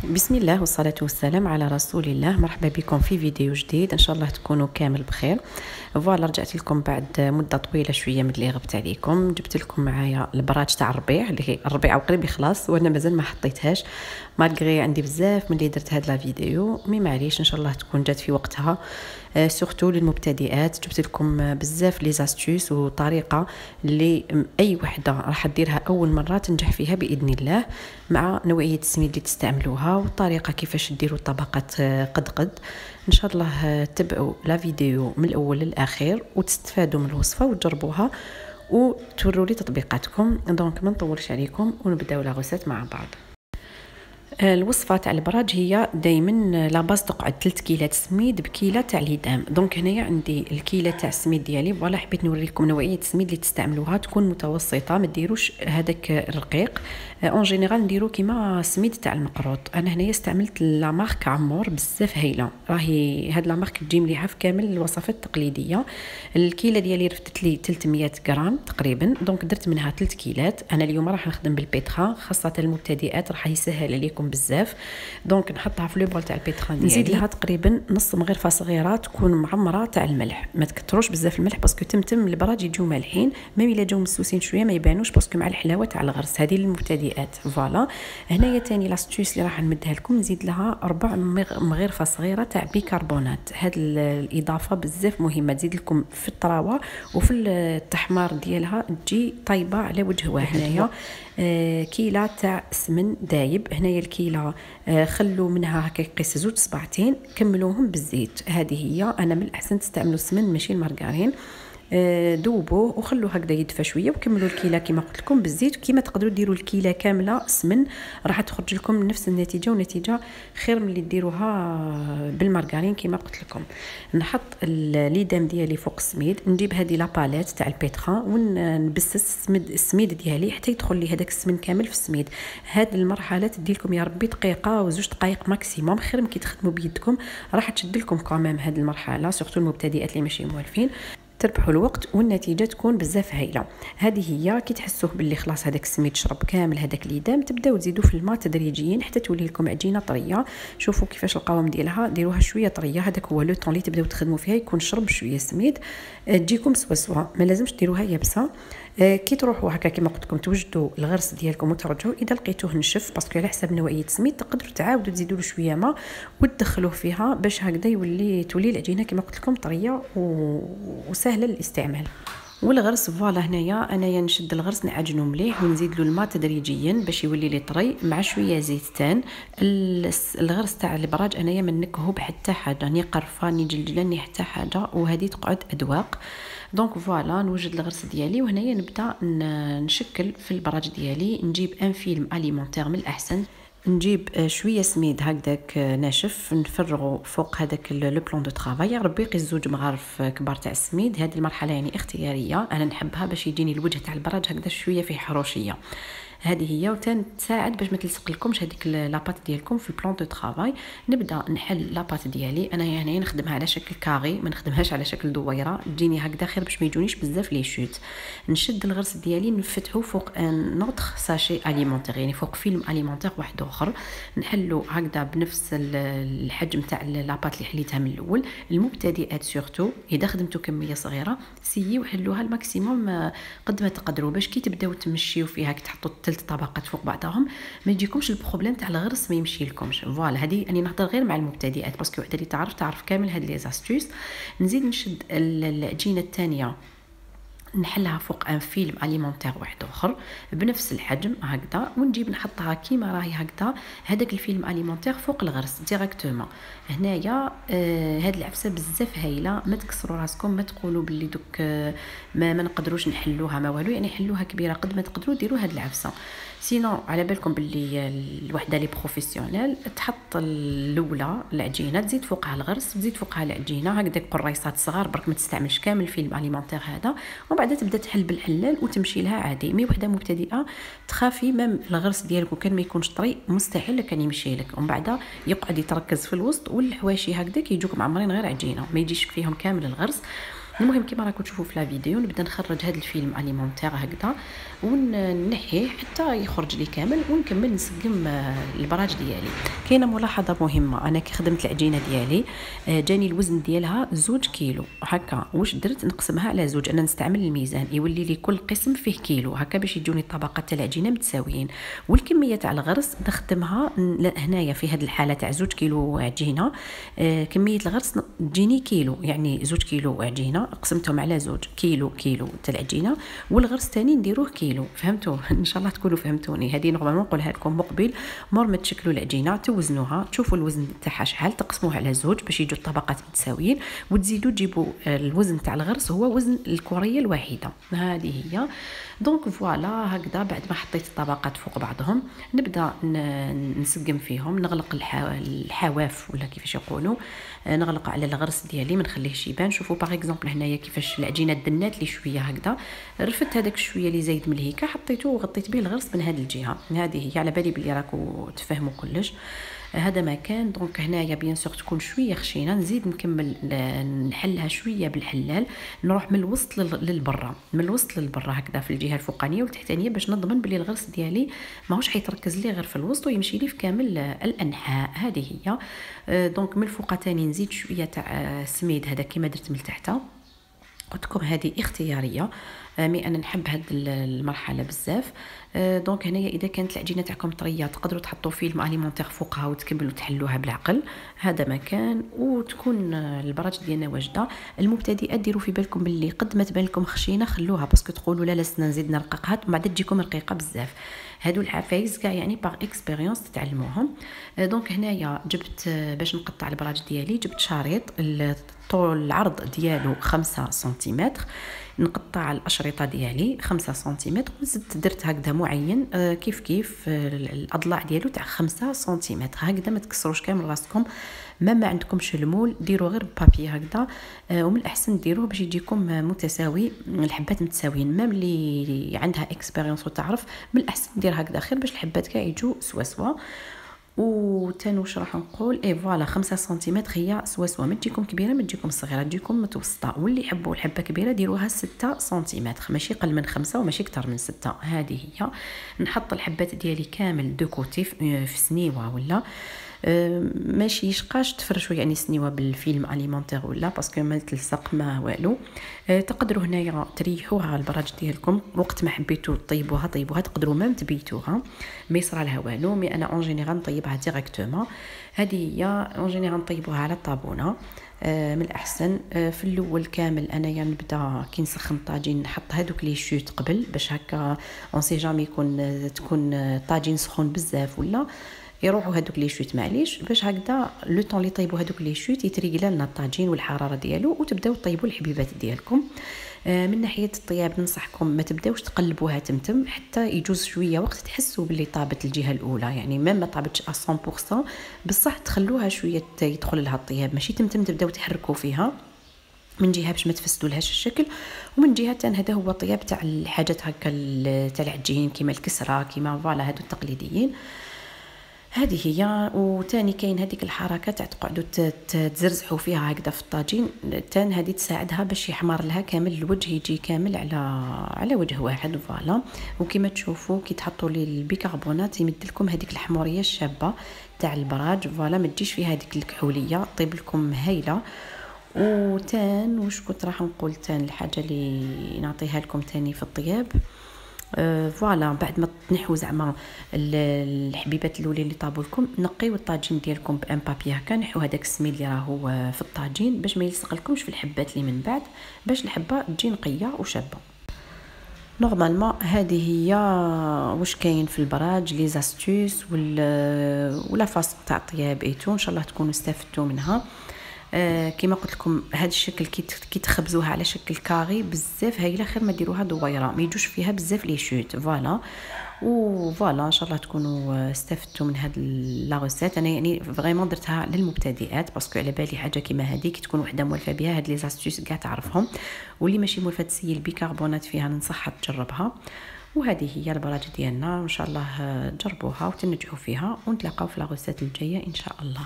بسم الله والصلاة والسلام على رسول الله. مرحبا بكم في فيديو جديد، ان شاء الله تكونوا كامل بخير. فوالا رجعت لكم بعد مده طويله شويه من اللي غبت عليكم. جبت لكم معايا البراج تاع الربيع اللي هي الربيع وقريب يخلص وانا مازال ما حطيتهاش، مالغري عندي بزاف من اللي درت هاد لا فيديو، مي معليش ان شاء الله تكون جات في وقتها. سورتو للمبتدئات جبت لكم بزاف لي زاستوس وطريقه اللي اي وحده راح ديرها اول مره تنجح فيها باذن الله، مع نوعيه السميد اللي تستعملوها والطريقه كيفاش ديروا الطبقات قد ان شاء الله. تبعوا لا فيديو من الاول للاخير وتستفادوا من الوصفه وتجربوها وتوروا لي تطبيقاتكم. دونك ما نطولش عليكم ونبداو لا غوسيت مع بعض. الوصفه تاع البراج هي دائما لا باز تقعد 3 كيلات سميد بكيله تاع ليدام. دونك هنايا عندي الكيله تاع السميد ديالي، فوالا حبيت نوريكم نوعيه السميد اللي تستعملوها تكون متوسطه، ما ديروش هذاك الرقيق. اون جينيرال نديرو كيما السميد تاع المقروط. انا هنايا استعملت لا مارك عمور بزاف هايله، راهي هاد لا مارك تجي مليحه في كامل الوصفات التقليديه. الكيله ديالي رفدت لي 300 غرام تقريبا، دونك درت منها 3 كيلات. انا اليوم راح نخدم بالبيترا، خاصه المبتدئات راح يسهل عليكم بزاف. دونك نحطها في لو بول تاع البيترا ديالي، نزيد لها تقريبا نص مغرفه صغيره تكون معمره تاع الملح، ما تكثروش بزاف الملح باسكو تمتم البراج يجيو مالحين، ميم الا جاو مسوسين شويه ما يبانوش باسكو مع الحلاوه تاع الغرس. هذه للمبتدئات. فوالا هنايا تاني لاستوس اللي راح نمدها لكم، نزيد لها 4 مغرفه صغيره تاع بيكربونات. هاد الاضافه بزاف مهمه، تزيد لكم في الطراوه وفي التحمار ديالها تجي طيبه على وجه واحد. هنايا كيله تاع سمن دايب، هنايا الكيله خلوا منها هكا يقيس 2 صباعتين، كملوهم بالزيت. هذه هي، انا من الاحسن تستعملوا السمن ماشي المارغرين. دوبوه وخلوه هكذا يدفى شويه وكملوا الكيله كما قلت لكم بالزيت. كيما تقدروا ديروا الكيله كامله سمن راح تخرج لكم نفس النتيجه، ونتيجه خير من اللي ديروها بالمارغرين كيما قلت لكم. نحط الليدام ديالي فوق السميد، نجيب هذه لا باليت تاع البيترا ونبسس السميد ديالي حتى يدخل لي هذاك السمن كامل في السميد. هذه المرحله تدي لكم يا ربي دقيقه و 2 دقائق ماكسيموم، خير من كي تخدموا بيدكم راح تشد لكم كامام هذه المرحله، سورتو المبتدئات اللي ماشي موالفين تربحوا الوقت والنتيجه تكون بزاف هايله. هذه هي كي تحسوه باللي خلاص هذاك السميد شرب كامل هذاك الليدام، تبداو تزيدوا في الماء تدريجيا حتى تولي لكم عجينه طريه. شوفوا كيفاش القوام ديالها، ديروها شويه طريه، هذاك هو لو طون اللي تبداو تخدموا فيها يكون شرب شويه سميد، تجيكم سوا ما لازمش ديروها يابسه. كي تروحوا هكا كما قلت لكم توجدوا الغرس ديالكم وترجعوا، اذا لقيتوه نشف باسكو على حسب نوعيه السميد تقدروا تعاودوا تزيدوا له شويه ماء وتدخلوه فيها باش هكذا تولي العجينه كما قلت لكم طريه وسهله للاستعمال. والغرس فوالا هنايا انايا نشد الغرس نعجنو مليح ونزيد له الماء تدريجيا باش يولي لي طري مع شويه زيت تان. الغرس تاع البراج انايا ما نكهو بحتى حاجه، ني قرفه ني جلجله ني حتى حاجه، وهذه تقعد اذواق. دونك فوالا نوجد الغرس ديالي وهنايا نبدا نشكل في البراج ديالي. نجيب ان فيلم اليمونتير من الاحسن، نجيب شويه سميد هكذاك ناشف نفرغه فوق هذاك لو بلون دو طرافاي. يا ربي قيس 2 مغارف كبار تاع السميد، هذه المرحله يعني اختياريه، انا نحبها باش يجيني الوجه تاع البراج هكذا شويه فيه حروشيه. هذه هي وتساعد باش ما تلصق لكمش هذيك لاباط ديالكم في البلون دو طرافاي. نبدا نحل لاباط ديالي، انا يعني نخدمها على شكل كاري ما نخدمهاش على شكل دويره، تجيني هكذا خير باش ما يجونيش بزاف لي شوت. نشد الغرس ديالي نفتحو فوق ان نوتر ساشي اليمونتير، يعني فوق فيلم اليمونتير واحد اخر، نحلو هكذا بنفس الحجم تاع لاباط اللي حليتها من الاول. المبتدئات سورتو اذا خدمتو كميه صغيره سيي وحلوها الماكسيموم قد ما تقدروا، باش كي تبداو تمشيو فيها تحطوا 3 طبقات فوق بعضهم ما يجيكمش البروبليم تاع الغرس ما يمشي لكمش. فوالا هذه اني نهضر غير مع المبتدئات باسكو وحده اللي تعرف كامل هاد لي زاستوس. نزيد نشد العجينه الثانيه نحلها فوق ان فيلم اليمونتير واحد اخر بنفس الحجم هكذا، ونجيب نحطها كيما راهي هكذا هذاك الفيلم اليمونتير فوق الغرس ديريكتومون. هنايا هاد العفسه بزاف هايله، ما تكسروا راسكم، ما تقولوا باللي دوك ما نقدروش نحلوها ما والو، يعني حلوها كبيره قد ما تقدروا ديروا هاد العفسه. سينو على بالكم باللي الوحده لي بروفيسيونيل تحط الاولى العجينه تزيد فوقها الغرس تزيد فوقها العجينه هكذا قريصات صغار برك، ما تستعملش كامل الفيلم اليمونتير هذا، ومن بعد تبدا تحل بالحلال وتمشي لها عادي. مي وحده مبتدئه تخافي مام الغرس ديالك كان ما يكونش طري مستحيل كان يمشي لك، ومن بعد يقعد يتركز في الوسط والحواشي هكذاك يجوك معمرين غير عجينه ما يجيش فيهم كامل الغرس. المهم كيما راكم تشوفوا في لا فيديو نبدا نخرج هذا الفيلم اليمونتير هكذا ونحيه حتى يخرج لي كامل ونكمل نسقم البراج ديالي. كاينه ملاحظه مهمه، انا كي خدمت العجينه ديالي جاني الوزن ديالها 2 كيلو هكا. واش درت؟ نقسمها على 2، انا نستعمل الميزان يولي لي كل قسم فيه كيلو هكا باش يجوني الطبقات تاع العجينه متساويين. والكميه تاع الغرس نخدمها هنايا في هذه الحاله تاع 2 كيلو عجينه، كميه الغرس تجيني كيلو، يعني 2 كيلو عجينه قسمتهم على 2 كيلو تاع العجينه، والغرس ثاني نديروه كيلو. فهمتوا؟ ان شاء الله تكونوا فهمتوني. هذه نورمالمون نقولها لكم مقبل مور ما تشكلوا العجينه توزنوها، تشوفوا الوزن تاعها شحال، تقسموه على 2 باش يجوا الطبقات متساويين، وتزيدوا تجيبوا الوزن تاع الغرس هو وزن الكريه الواحده. هذه هي. دونك فوالا هكذا بعد ما حطيت الطبقات فوق بعضهم نبدا نسقم فيهم، نغلق الحواف ولا كيفاش يقولوا، نغلق على الغرس ديالي ما نخليهش يبان. شوفوا باغ اكزومبل هنايا كيفاش العجينه دنات لي شويه هكذا، رفدت هذاك الشويه اللي زايد من الهيكه حطيته وغطيت به الغرس من هذه الجهه. هذه هي، على بالي بلي راكم تفهموا كلش. هذا ما كان. دونك هنايا بيان سور تكون شويه خشينه، نزيد نكمل نحلها شويه بالحلال، نروح من الوسط للبرا، من الوسط للبرا هكذا في الجهه الفوقانيه والتحتانيه باش نضمن بلي الغرس ديالي ماهوش حيتركز لي غير في الوسط ويمشي لي في كامل الانحاء. هذه هي. دونك من الفوق ثاني نزيد شويه تاع سميد هذا كيما درت من التحت. قلت لكم هذه اختياريه، مي انا نحب هذه المرحله بزاف. دونك هنايا اذا كانت العجينه تاعكم طريه تقدروا تحطوا فيلم اليمونتير فوقها وتكملوا تحلوها بالعقل. هذا مكان وتكون البراج ديالنا واجده. المبتدئات ديروا في بالكم باللي قد ما تبان لكم خشينه خلوها، باسكو تقولوا لا لسنا نزيد نرققها بعد تجيكم رقيقه بزاف. هادو العفايس كاع يعني باغ اكسبيريونس تتعلموهم. دونك هنايا جبت باش نقطع البراج ديالي، جبت شريط الطول العرض ديالو 5 سنتيمتر، نقطع الاشرطه ديالي 5 سنتيمتر وزدت درت هكذا معين كيف الاضلاع ديالو تاع 5 سنتيمتر هكذا. ما تكسروش كامل راسكم، ما عندكمش المول ديروا غير بابي هكذا، ومن الاحسن ديروه باش يجيكم متساوي، الحبات متساويين. مام اللي عندها اكسبيريونس وتعرف من الاحسن دير هكذا خير باش الحبات كاع يجوا سوا. وتاني واش راح نقول فوالا 5 سنتيمتر هي سوا ما تجيكم كبيره ما تجيكم صغيره، تجيكم متوسطه. واللي يحبوا الحبه كبيره ديروها 6 سنتيمتر، ماشي قل من 5 وماشي اكثر من 6. هذه هي. نحط الحبات ديالي كامل دو كوتي في سنيوه ولا ماشي يشقاش تفرشوا يعني سنيوه بالفيلم اليمونتير ولا باسكو ما تلصق ما والو. تقدروا هنايا تريحوها البراج ديالكم وقت ما حبيتوا طيبوها تقدروا مام تبيتوها ما يصرى لها والو. مي انا اون جينيرال نطيبها ديريكتومون. هذه هي اون جينيرال نطيبوها على الطابونه من الاحسن. في الاول كامل انايا نبدا كي نسخن الطاجين نحط هذوك لي شوت قبل باش هكا اون سي جامي تكون الطاجين سخون بزاف ولا يروحوا هذوك لي شوت معليش، باش هكذا لو طون اللي طيبوا هذوك لي شوت يتريقلا لنا الطاجين والحراره ديالو وتبداو طيبوا الحبيبات ديالكم. من ناحيه الطياب ننصحكم ما تبداوش تقلبوها تمتم حتى يجوز شويه وقت تحسوا باللي طابت الجهه الاولى، يعني ما طابتش 100% بصح تخلوها شويه يدخل لها الطياب، ماشي تمتم تبداو تحركوا فيها من جهه باش ما تفسدوا لهاش الشكل، ومن جهه ثانيه هذا هو الطياب تاع الحاجات هكا تاع العجين كيما الكسره كيما فوالا هادو التقليديين. هذه هي. وتاني كاين هذيك الحركه تاع تقعدوا تزرزحوا فيها هكذا في الطاجين، تان هذه تساعدها باش يحمر لها كامل الوجه، يجي كامل على وجه واحد فوالا. وكما تشوفوا كي تحطوا لي البيكربونات يمد لكم هذيك الحموريه الشابه تاع البراج فوالا، ما تجيش فيها هذيك الكحوليه، طيب لكم هايله. وتان واش كنت راح نقول تان الحاجه اللي نعطيها لكم تاني في الطياب فوالا، بعد ما تنحوا زعما الحبيبات الاولين اللي طابوا لكم نقيو الطاجين ديالكم بان بابي هكا، نحوا هذاك السميد اللي راهو في الطاجين باش ما يلصق لكمش في الحبات اللي من بعد، باش الحبه تجي نقيه وشابه. نورمالمون هذه هي واش كاين في البراج لي زاستوس ولا فاص تاع الطياب ايتو. ان شاء الله تكونوا استفدتوا منها. كما قلت لكم هذا الشكل كي تخبزوها على شكل كاري بزاف هايله، خير ما ديروها دويره ما يجوش فيها بزاف لي شوت فوالا. وفوالا ان شاء الله تكونوا استفدتوا من هذه لا ريسيت. انا يعني فريمون درتها للمبتدئات باسكو على بالي حاجه كيما هذه كي تكون وحده مولفه بها هاد لي زاستوس كاع تعرفهم، واللي ماشي مولفه تسيي البيكربونات فيها ننصحها تجربها. وهذه هي البراج ديالنا، وان شاء الله تجربوها وتنجحوا فيها، ونتلاقاو في لا ريسيت الجايه ان شاء الله.